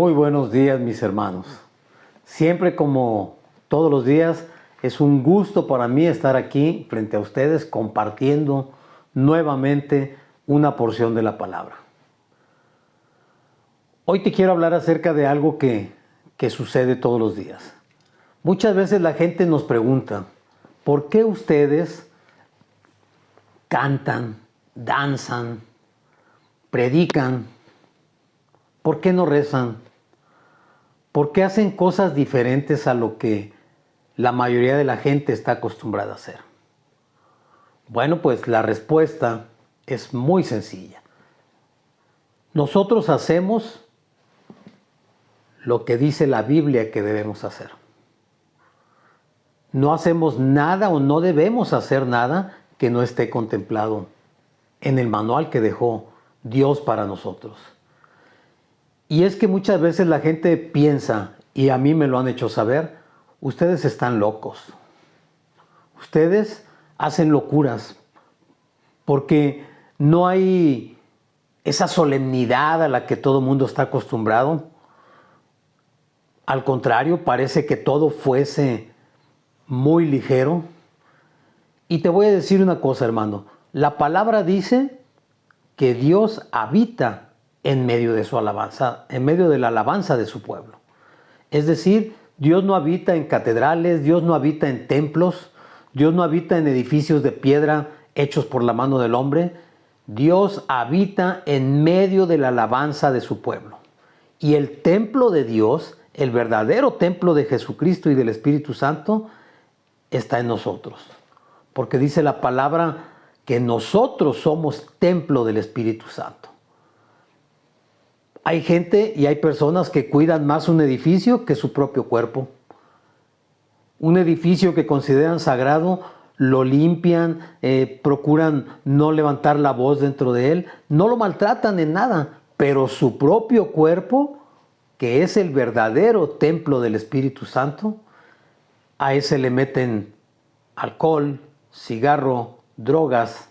Muy buenos días, mis hermanos. Siempre, como todos los días, es un gusto para mí estar aquí frente a ustedes compartiendo nuevamente una porción de la palabra. Hoy te quiero hablar acerca de algo que sucede todos los días. Muchas veces la gente nos pregunta, ¿por qué ustedes cantan, danzan, predican? ¿Por qué no rezan? ¿Por qué hacen cosas diferentes a lo que la mayoría de la gente está acostumbrada a hacer? Bueno, pues la respuesta es muy sencilla. Nosotros hacemos lo que dice la Biblia que debemos hacer. No hacemos nada o no debemos hacer nada que no esté contemplado en el manual que dejó Dios para nosotros. Y es que muchas veces la gente piensa, y a mí me lo han hecho saber, ustedes están locos. Ustedes hacen locuras porque no hay esa solemnidad a la que todo mundo está acostumbrado. Al contrario, parece que todo fuese muy ligero. Y te voy a decir una cosa, hermano. La palabra dice que Dios habita en medio de su alabanza, en medio de la alabanza de su pueblo. Es decir, Dios no habita en catedrales, Dios no habita en templos, Dios no habita en edificios de piedra hechos por la mano del hombre. Dios habita en medio de la alabanza de su pueblo. Y el templo de Dios, el verdadero templo de Jesucristo y del Espíritu Santo, está en nosotros. Porque dice la palabra que nosotros somos templo del Espíritu Santo. Hay gente y hay personas que cuidan más un edificio que su propio cuerpo. Un edificio que consideran sagrado, lo limpian, procuran no levantar la voz dentro de él, no lo maltratan en nada, pero su propio cuerpo, que es el verdadero templo del Espíritu Santo, a ese le meten alcohol, cigarro, drogas,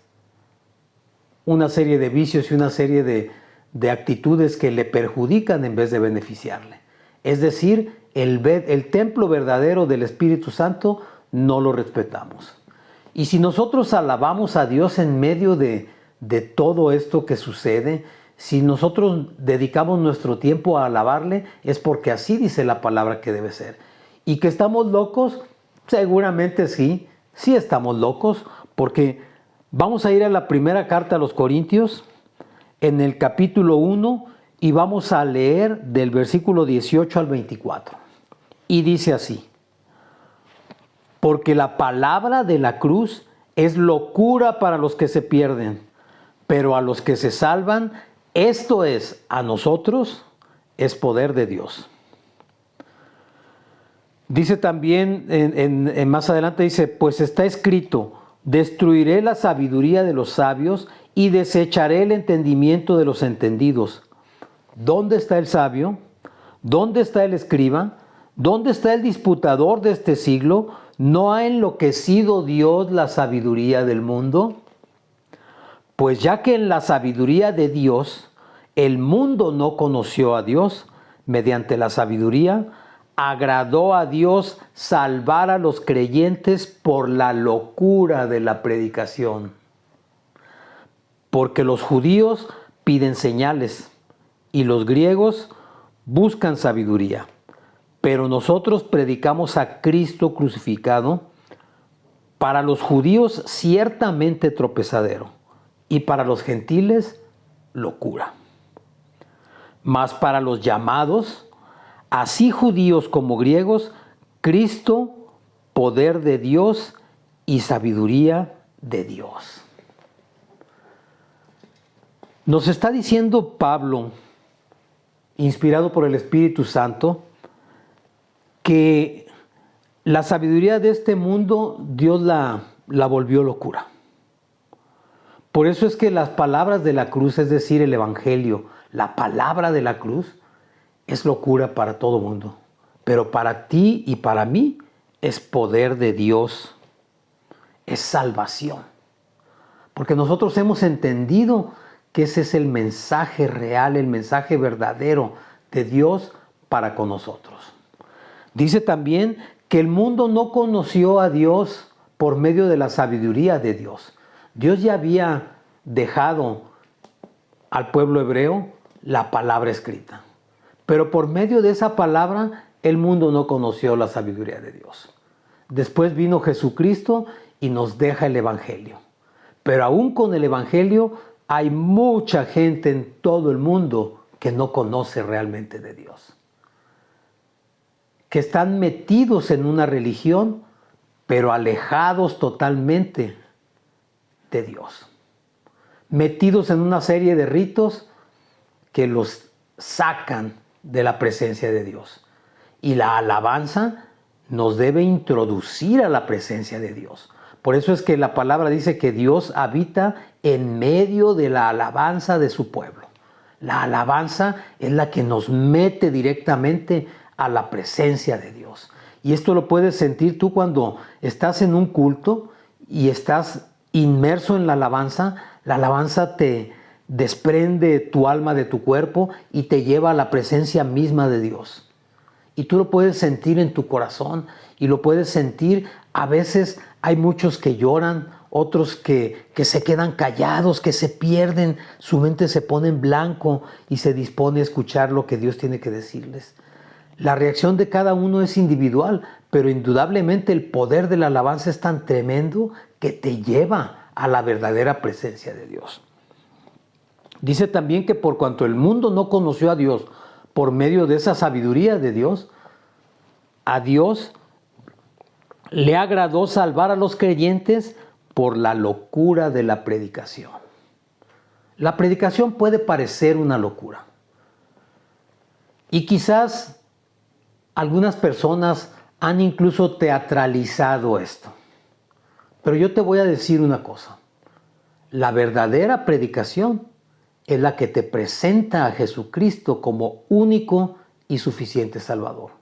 una serie de vicios y una serie de actitudes que le perjudican en vez de beneficiarle. Es decir, el templo verdadero del Espíritu Santo no lo respetamos. Y si nosotros alabamos a Dios en medio de todo esto que sucede, si nosotros dedicamos nuestro tiempo a alabarle, es porque así dice la palabra que debe ser. ¿Y que estamos locos? Seguramente sí estamos locos, porque vamos a ir a la primera carta a los Corintios, en el capítulo 1, y vamos a leer del versículo 18 al 24. Y dice así: porque la palabra de la cruz es locura para los que se pierden, pero a los que se salvan, esto es, a nosotros, es poder de Dios. Dice también, más adelante dice, pues está escrito, destruiré la sabiduría de los sabios y desecharé el entendimiento de los entendidos. ¿Dónde está el sabio? ¿Dónde está el escriba? ¿Dónde está el disputador de este siglo? ¿No ha enloquecido Dios la sabiduría del mundo? Pues ya que en la sabiduría de Dios el mundo no conoció a Dios, mediante la sabiduría agradó a Dios salvar a los creyentes por la locura de la predicación. Porque los judíos piden señales y los griegos buscan sabiduría. Pero nosotros predicamos a Cristo crucificado, para los judíos ciertamente tropezadero y para los gentiles locura. Mas para los llamados, así judíos como griegos, Cristo, poder de Dios y sabiduría de Dios. Nos está diciendo Pablo, inspirado por el Espíritu Santo, que la sabiduría de este mundo Dios la volvió locura. Por eso es que las palabras de la cruz, es decir, el Evangelio, la palabra de la cruz, es locura para todo mundo. Pero para ti y para mí es poder de Dios, es salvación. Porque nosotros hemos entendido que ese es el mensaje real, el mensaje verdadero de Dios para con nosotros. Dice también que el mundo no conoció a Dios por medio de la sabiduría de Dios. Dios ya había dejado al pueblo hebreo la palabra escrita. Pero por medio de esa palabra, el mundo no conoció la sabiduría de Dios. Después vino Jesucristo y nos deja el Evangelio. Pero aún con el Evangelio, hay mucha gente en todo el mundo que no conoce realmente de Dios. Que están metidos en una religión, pero alejados totalmente de Dios. Metidos en una serie de ritos que los sacan de la presencia de Dios. Y la alabanza nos debe introducir a la presencia de Dios. Por eso es que la palabra dice que Dios habita en medio de la alabanza de su pueblo. La alabanza es la que nos mete directamente a la presencia de Dios. Y esto lo puedes sentir tú cuando estás en un culto y estás inmerso en la alabanza. La alabanza te desprende tu alma de tu cuerpo y te lleva a la presencia misma de Dios. Y tú lo puedes sentir en tu corazón y lo puedes sentir. A veces hay muchos que lloran, otros que se quedan callados, que se pierden, su mente se pone en blanco y se dispone a escuchar lo que Dios tiene que decirles. La reacción de cada uno es individual, pero indudablemente el poder de la alabanza es tan tremendo que te lleva a la verdadera presencia de Dios. Dice también que por cuanto el mundo no conoció a Dios por medio de esa sabiduría de Dios, a Dios le agradó salvar a los creyentes por la locura de la predicación. La predicación puede parecer una locura. Y quizás algunas personas han incluso teatralizado esto. Pero yo te voy a decir una cosa. La verdadera predicación es la que te presenta a Jesucristo como único y suficiente Salvador.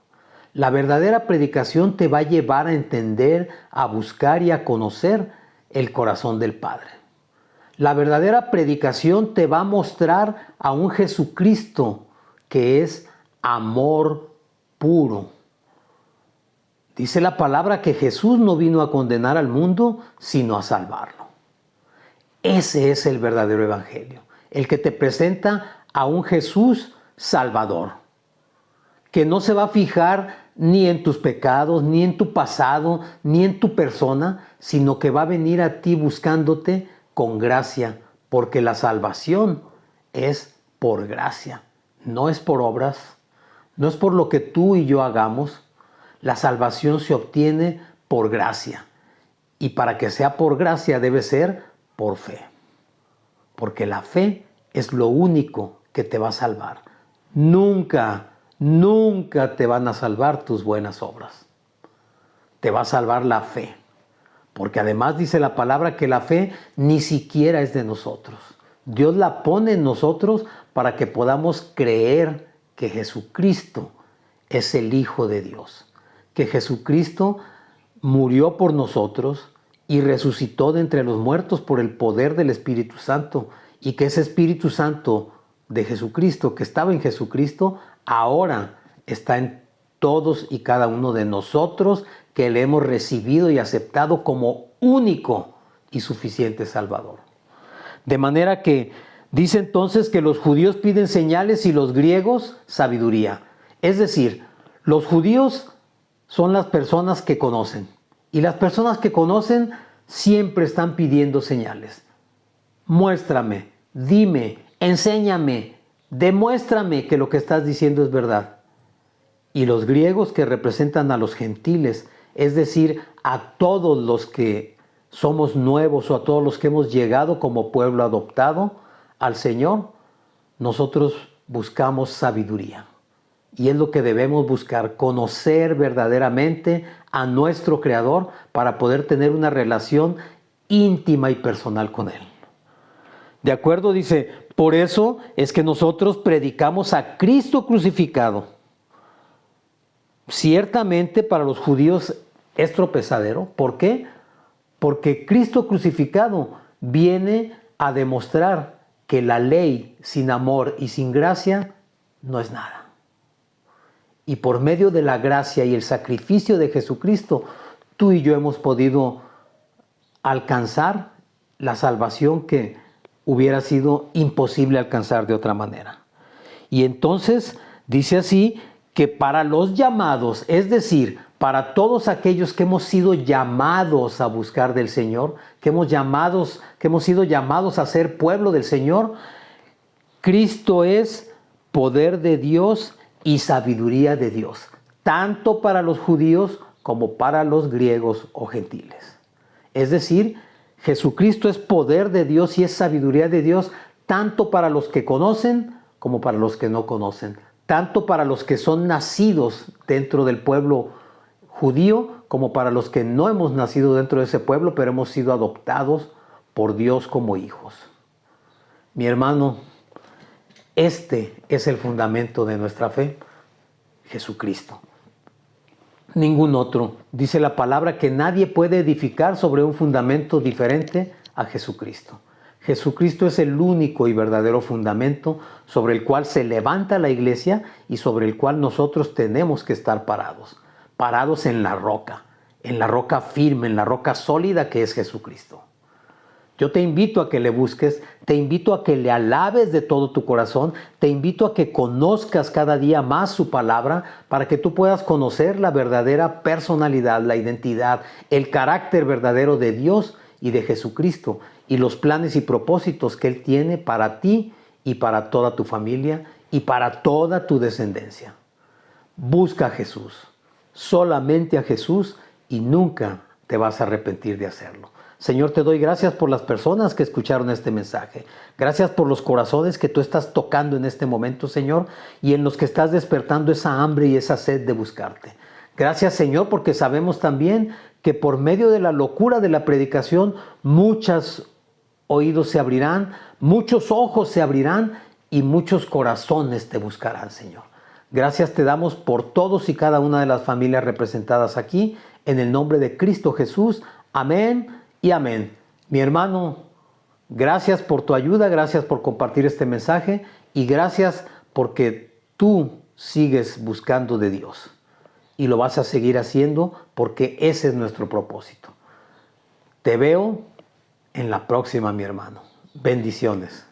La verdadera predicación te va a llevar a entender, a buscar y a conocer el corazón del Padre. La verdadera predicación te va a mostrar a un Jesucristo que es amor puro. Dice la palabra que Jesús no vino a condenar al mundo, sino a salvarlo. Ese es el verdadero evangelio, el que te presenta a un Jesús Salvador, que no se va a fijar ni en tus pecados, ni en tu pasado, ni en tu persona, sino que va a venir a ti buscándote con gracia, porque la salvación es por gracia, no es por obras, no es por lo que tú y yo hagamos. La salvación se obtiene por gracia, y para que sea por gracia debe ser por fe, porque la fe es lo único que te va a salvar. Nunca te van a salvar tus buenas obras. Te va a salvar la fe. Porque además dice la palabra que la fe ni siquiera es de nosotros. Dios la pone en nosotros para que podamos creer que Jesucristo es el Hijo de Dios. Que Jesucristo murió por nosotros y resucitó de entre los muertos por el poder del Espíritu Santo. Y que ese Espíritu Santo de Jesucristo, que estaba en Jesucristo, ahora está en todos y cada uno de nosotros que le hemos recibido y aceptado como único y suficiente Salvador. De manera que dice entonces que los judíos piden señales y los griegos sabiduría. Es decir, los judíos son las personas que conocen y las personas que conocen siempre están pidiendo señales. Muéstrame, dime, enséñame, demuéstrame que lo que estás diciendo es verdad. Y los griegos, que representan a los gentiles, es decir, a todos los que somos nuevos o a todos los que hemos llegado como pueblo adoptado al Señor, nosotros buscamos sabiduría. Y es lo que debemos buscar, conocer verdaderamente a nuestro Creador para poder tener una relación íntima y personal con Él. ¿De acuerdo? Dice, por eso es que nosotros predicamos a Cristo crucificado. Ciertamente para los judíos es tropezadero. ¿Por qué? Porque Cristo crucificado viene a demostrar que la ley sin amor y sin gracia no es nada. Y por medio de la gracia y el sacrificio de Jesucristo, tú y yo hemos podido alcanzar la salvación que hubiera sido imposible alcanzar de otra manera. Y entonces dice así que para los llamados, es decir, para todos aquellos que hemos sido llamados a buscar del Señor, que hemos sido llamados a ser pueblo del Señor, Cristo es poder de Dios y sabiduría de Dios, tanto para los judíos como para los griegos o gentiles. Es decir, Jesucristo es poder de Dios y es sabiduría de Dios, tanto para los que conocen como para los que no conocen, tanto para los que son nacidos dentro del pueblo judío como para los que no hemos nacido dentro de ese pueblo, pero hemos sido adoptados por Dios como hijos. Mi hermano, este es el fundamento de nuestra fe, Jesucristo. Ningún otro. Dice la palabra que nadie puede edificar sobre un fundamento diferente a Jesucristo. Jesucristo es el único y verdadero fundamento sobre el cual se levanta la iglesia y sobre el cual nosotros tenemos que estar parados. Parados en la roca firme, en la roca sólida que es Jesucristo. Yo te invito a que le busques, te invito a que le alabes de todo tu corazón, te invito a que conozcas cada día más su palabra para que tú puedas conocer la verdadera personalidad, la identidad, el carácter verdadero de Dios y de Jesucristo y los planes y propósitos que Él tiene para ti y para toda tu familia y para toda tu descendencia. Busca a Jesús, solamente a Jesús y nunca te vas a arrepentir de hacerlo. Señor, te doy gracias por las personas que escucharon este mensaje. Gracias por los corazones que tú estás tocando en este momento, Señor, y en los que estás despertando esa hambre y esa sed de buscarte. Gracias, Señor, porque sabemos también que por medio de la locura de la predicación, muchos oídos se abrirán, muchos ojos se abrirán y muchos corazones te buscarán, Señor. Gracias te damos por todos y cada una de las familias representadas aquí, en el nombre de Cristo Jesús. Amén y amén. Mi hermano, gracias por tu ayuda, gracias por compartir este mensaje y gracias porque tú sigues buscando de Dios. Y lo vas a seguir haciendo porque ese es nuestro propósito. Te veo en la próxima, mi hermano. Bendiciones.